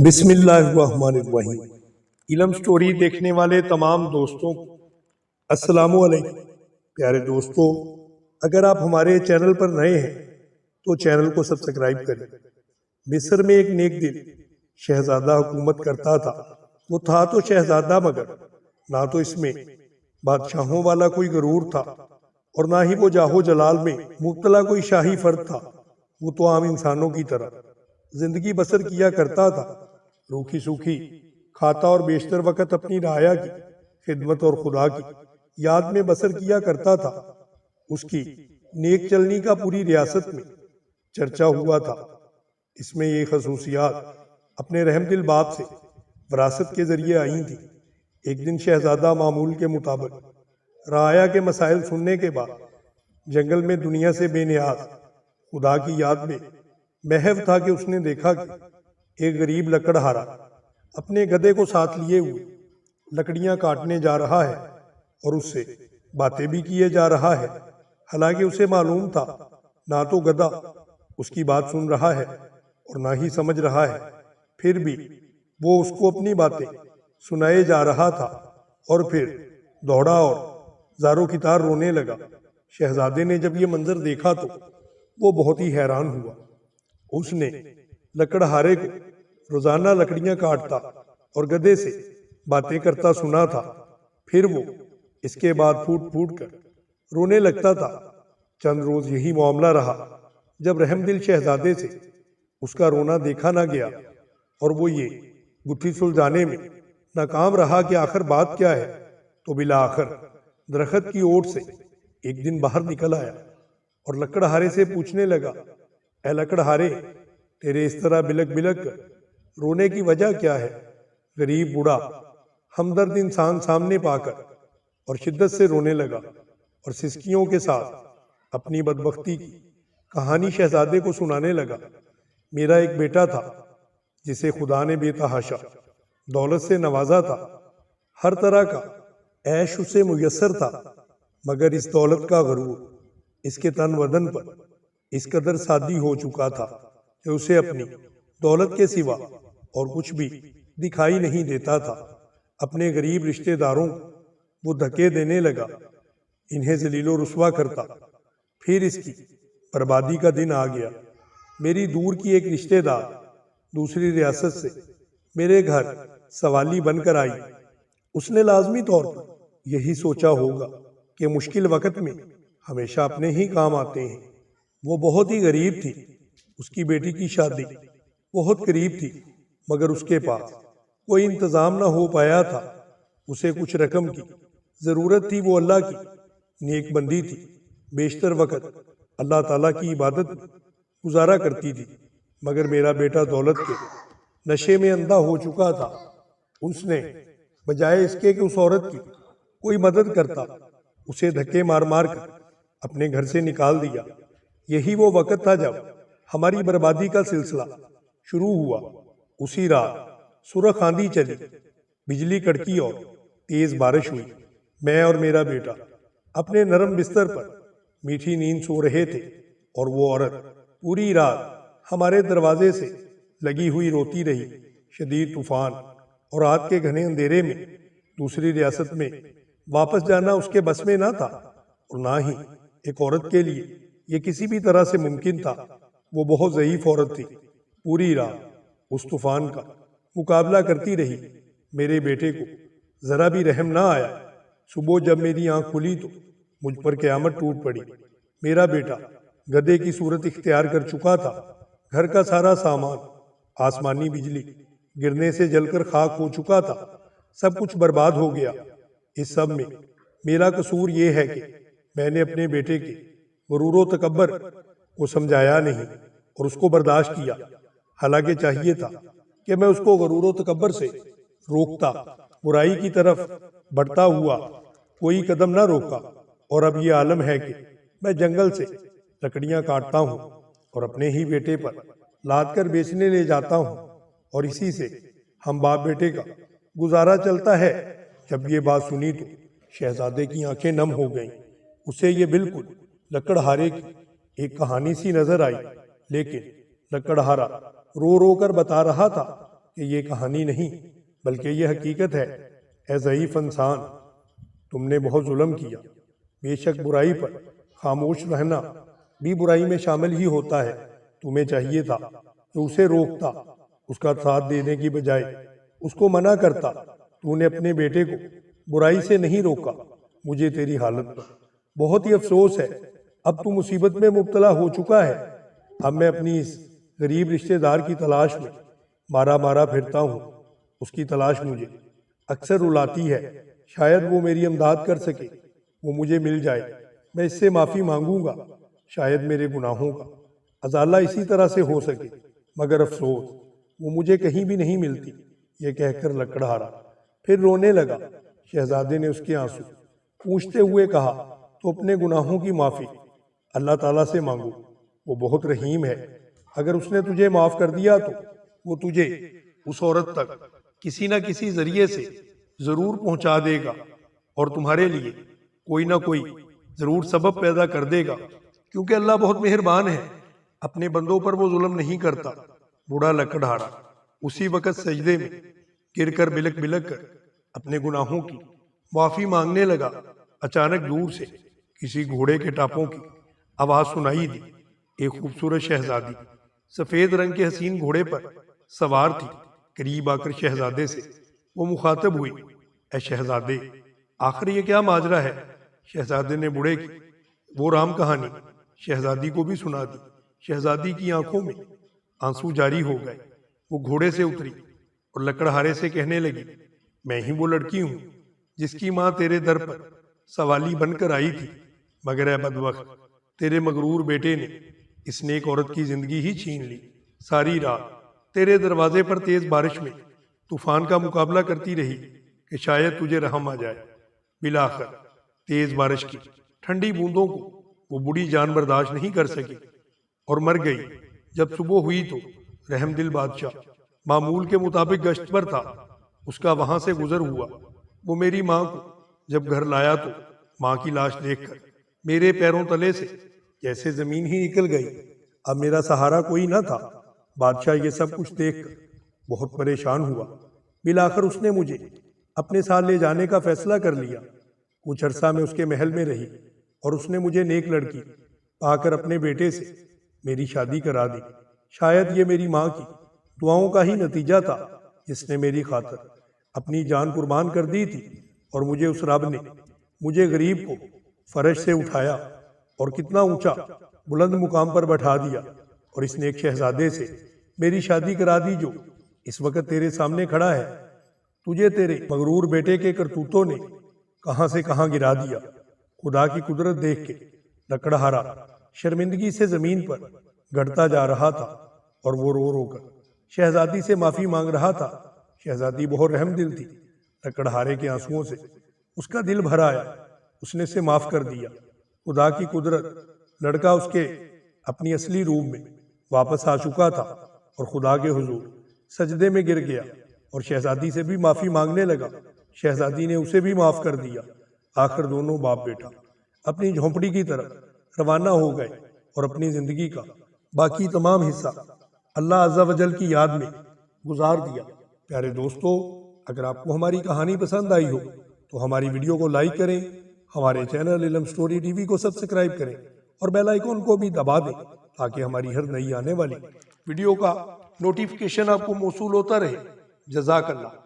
بسم اللہ الرحمن الرحیم۔ علم سٹوری دیکھنے والے تمام دوستوں کو السلام علیکم۔ پیارے دوستوں، اگر آپ ہمارے چینل پر نئے ہیں تو چینل کو سبسکرائب کریں۔ مصر میں ایک نیک دل شہزادہ حکومت کرتا تھا۔ وہ تھا تو شہزادہ، مگر نہ تو اس میں بادشاہوں والا کوئی غرور تھا اور نہ ہی وہ جاہ و جلال میں مبتلا کوئی شاہی فرد تھا۔ وہ تو عام انسانوں کی طرح زندگی بسر کیا کرتا تھا، روکھی سوکھی کھاتا اور بیشتر وقت اپنی رعایا کی خدمت اور خدا کی یاد میں بسر کیا کرتا تھا۔ اس کی نیک چلنی کا پوری ریاست میں چرچا ہوا تھا۔ اس میں یہ خصوصیات اپنے رحم دل باپ سے وراثت کے ذریعے آئی تھی۔ ایک دن شہزادہ معمول کے مطابق رعایا کے مسائل سننے کے بعد جنگل میں دنیا سے بے نیاز خدا کی یاد میں محو تھا کہ اس نے دیکھا کہ ایک غریب لکڑہارا اپنے گدھے کو ساتھ لیے ہوئے لکڑیاں کاٹنے جا رہا ہے اور اس سے باتیں بھی کیے جا رہا ہے۔ حالانکہ اسے معلوم تھا نہ تو گدھا اس کی بات سن رہا ہے اور نہ ہی سمجھ رہا ہے، پھر بھی وہ اس کو اپنی باتیں سنائے جا رہا تھا اور پھر دوڑا اور زاروں کی طرح رونے لگا۔ شہزادے نے جب یہ منظر دیکھا تو وہ بہت ہی حیران ہوا۔ اس نے لکڑہارے کو روزانہ لکڑیاں کاٹتا اور گدھے سے باتیں کرتا سنا تھا، پھر وہ اس کے بعد پھوٹ پھوٹ کر رونے لگتا تھا۔ چند روز یہی معاملہ رہا، جب رحم دل شہزادے سے اس کا رونا دیکھا نہ گیا اور وہ یہ گتھی سلجھانے میں ناکام رہا کہ آخر بات کیا ہے، تو بالآخر درخت کی اوٹ سے ایک دن باہر نکل آیا اور لکڑہارے سے پوچھنے لگا، اے لکڑہارے، تیرے اس طرح بلک بلک کر رونے کی وجہ کیا ہے؟ غریب بوڑھا ہمدرد انسان سامنے پا کر اور شدت سے رونے لگا اور سسکیوں کے ساتھ اپنی بدبختی کی کہانی شہزادے کو سنانے لگا۔ میرا ایک بیٹا تھا جسے خدا نے بے تحاشا دولت سے نوازا تھا۔ ہر طرح کا عیش اسے میسر تھا، مگر اس دولت کا غرور اس کے تن بدن پر اس قدر سادی ہو چکا تھا کہ اسے اپنی دولت کے سوا اور کچھ بھی دکھائی نہیں دیتا تھا۔ اپنے غریب رشتہ داروں کو وہ دھکے دینے لگا، انہیں ذلیل و رسوا کرتا۔ پھر اس کی بربادی کا دن آ گیا۔ میری دور کی ایک رشتہ دار دوسری ریاست سے میرے گھر سوالی بن کر آئی۔ اس نے لازمی طور پر یہی سوچا ہوگا کہ مشکل وقت میں ہمیشہ اپنے ہی کام آتے ہیں۔ وہ بہت ہی غریب تھی، اس کی بیٹی کی شادی بہت قریب تھی، مگر اس کے پاس کوئی انتظام نہ ہو پایا تھا۔ اسے کچھ رقم کی ضرورت تھی۔ وہ اللہ کی نیک بندی تھی، بیشتر وقت اللہ تعالیٰ کی عبادت میں گزارا کرتی تھی، مگر میرا بیٹا دولت کے نشے میں اندھا ہو چکا تھا۔ اس نے بجائے اس کے کہ اس عورت کی کوئی مدد کرتا، اسے دھکے مار مار کر اپنے گھر سے نکال دیا۔ یہی وہ وقت تھا جب ہماری بربادی کا سلسلہ شروع ہوا۔ اسی رات سرخ آندھی چلی، بجلی کڑکی اور تیز بارش ہوئی۔ میں اور میرا بیٹا اپنے نرم بستر پر میٹھی نیند سو رہے تھے اور وہ عورت پوری رات ہمارے دروازے سے لگی ہوئی روتی رہی۔ شدید طوفان اور رات کے گھنے اندھیرے میں دوسری ریاست میں واپس جانا اس کے بس میں نہ تھا، اور نہ ہی ایک عورت کے لیے یہ کسی بھی طرح سے ممکن تھا۔ وہ بہت ضعیف عورت تھی، پوری رات اس طوفان کا مقابلہ کرتی رہی۔ میرے بیٹے کو ذرا بھی رحم نہ آیا۔ صبح جب میری آنکھ کھلی تو مجھ پر قیامت ٹوٹ پڑی۔ میرا بیٹا گدھے کی صورت اختیار کر چکا تھا۔ گھر کا سارا سامان، آسمانی بجلی گرنے سے جل کر خاک ہو چکا تھا۔ سب کچھ برباد ہو گیا۔ اس سب میں میرا قصور یہ ہے کہ میں نے اپنے بیٹے کے غرور و تکبر کو سمجھایا نہیں اور اس کو برداشت کیا، حالانکہ چاہیے تھا کہ میں اس کو غرور و تکبر سے روکتا، برائی کی طرف بڑھتا ہوا کوئی قدم نہ روکا۔ اور اب یہ عالم ہے کہ میں جنگل سے لکڑیاں کاٹتا ہوں اور اپنے ہی بیٹے پر لاد کر بیچنے لے جاتا ہوں، اور اسی سے ہم باپ بیٹے کا گزارا چلتا ہے۔ جب یہ بات سنی تو شہزادے کی آنکھیں نم ہو گئیں۔ اسے یہ بالکل لکڑہارے کی ایک کہانی سی نظر آئی، لیکن لکڑہارا رو رو کر بتا رہا تھا کہ یہ کہانی نہیں بلکہ یہ حقیقت ہے۔ اے ضعیف انسان، تم نے بہت ظلم کیا۔ بے شک برائی پر خاموش رہنا بھی برائی میں شامل ہی ہوتا ہے۔ تمہیں چاہیے تھا کہ اسے روکتا، اس کا ساتھ دینے کی بجائے اس کو منع کرتا۔ تو نے اپنے بیٹے کو برائی سے نہیں روکا۔ مجھے تیری حالت پر بہت ہی افسوس ہے۔ اب تو مصیبت میں مبتلا ہو چکا ہے۔ اب میں اپنی اس غریب رشتہ دار کی تلاش میں مارا مارا پھرتا ہوں۔ اس کی تلاش مجھے اکثر رلاتی ہے۔ شاید وہ میری امداد کر سکے، وہ مجھے مل جائے، میں اس سے معافی مانگوں گا، شاید میرے گناہوں کا ازالہ اسی طرح سے ہو سکے، مگر افسوس وہ مجھے کہیں بھی نہیں ملتی۔ یہ کہہ کر لکڑہارا پھر رونے لگا۔ شہزادے نے اس کے آنسو پوچھتے ہوئے کہا، تو اپنے گناہوں کی معافی اللہ تعالیٰ سے مانگو، وہ بہت رحیم ہے۔ اگر اس نے تجھے معاف کر دیا تو وہ تجھے اس عورت تک کسی نہ کسی ذریعے سے ضرور پہنچا دے گا، اور تمہارے لیے کوئی نہ کوئی ضرور سبب پیدا کر دے گا، کیونکہ اللہ بہت مہربان ہے، اپنے بندوں پر وہ ظلم نہیں کرتا۔ بوڑھا لکڑہارا اسی وقت سجدے میں گر کر بلک بلک کر اپنے گناہوں کی معافی مانگنے لگا۔ اچانک دور سے کسی گھوڑے کے ٹاپوں کی آواز سنائی دی۔ ایک خوبصورت شہزادی سفید رنگ کے حسین گھوڑے پر سوار تھی۔ قریب آ کر شہزادے سے وہ مخاطب ہوئی، اے شہزادے، آخر یہ کیا ماجرا ہے؟ شہزادے نے بوڑھے کی وہ رام کہانی شہزادی کو بھی سنا دی۔ شہزادی کی آنکھوں میں آنسو جاری ہو گئے۔ وہ گھوڑے سے اتری اور لکڑہارے سے کہنے لگی، میں ہی وہ لڑکی ہوں جس کی ماں تیرے در پر سوالی بن کر آئی تھی، مگر اے بدبخت، تیرے مغرور بیٹے نے اس نیک عورت کی زندگی ہی چھین لی۔ ساری رات تیرے دروازے پر تیز بارش میں طوفان کا مقابلہ کرتی رہی کہ شاید تجھے رحم آ جائے۔ بالآخر تیز بارش کی ٹھنڈی بوندوں کو وہ بڑی جان برداشت نہیں کر سکی اور مر گئی۔ جب صبح ہوئی تو رحم دل بادشاہ معمول کے مطابق گشت پر تھا۔ اس کا وہاں سے گزر ہوا۔ وہ میری ماں کو جب گھر لایا تو ماں کی لاش دیکھ کر میرے پیروں تلے سے جیسے زمین ہی نکل گئی۔ اب میرا سہارا کوئی نہ تھا۔ بادشاہ یہ سب کچھ دیکھ کر بہت پریشان ہوا۔ بالآخر اس نے مجھے اپنے ساتھ لے جانے کا فیصلہ کر لیا۔ کچھ عرصہ میں اس کے محل میں رہی اور اس نے مجھے نیک لڑکی پا کر اپنے بیٹے سے میری شادی کرا دی۔ شاید یہ میری ماں کی دعاؤں کا ہی نتیجہ تھا، جس نے میری خاطر اپنی جان قربان کر دی تھی، اور مجھے اس رب نے مجھے غریب کو فرش سے اٹھایا اور کتنا اونچا بلند مقام پر بٹھا دیا، اور اس نیک شہزادے سے میری شادی کرا دی جو اس وقت تیرے سامنے کھڑا ہے۔ تجھے تیرے مغرور بیٹے کے کرتوتوں نے کہاں سے کہاں گرا دیا۔ خدا کی قدرت دیکھ کے لکڑہارا شرمندگی سے زمین پر گڑتا جا رہا تھا، اور وہ رو رو کر شہزادی سے معافی مانگ رہا تھا۔ شہزادی بہت رحم دل تھی۔ لکڑہارے کے آنسوؤں سے اس کا دل بھر آیا۔ اس نے اسے معاف کر دیا۔ خدا کی قدرت، لڑکا اس کے اپنی اصلی روپ میں واپس آ چکا تھا اور خدا کے حضور سجدے میں گر گیا اور شہزادی سے بھی معافی مانگنے لگا۔ شہزادی نے اسے بھی معاف کر دیا۔ آخر دونوں باپ بیٹا اپنی جھونپڑی کی طرف روانہ ہو گئے اور اپنی زندگی کا باقی تمام حصہ اللہ عز و جل کی یاد میں گزار دیا۔ پیارے دوستو، اگر آپ کو ہماری کہانی پسند آئی ہو تو ہماری ویڈیو کو لائک کریں، ہمارے چینل علم سٹوری ٹی وی کو سبسکرائب کریں اور بیل آئیکن کو بھی دبا دیں تاکہ ہماری ہر نئی آنے والی ویڈیو کا نوٹیفیکیشن آپ کو موصول ہوتا رہے۔ جزاک اللہ۔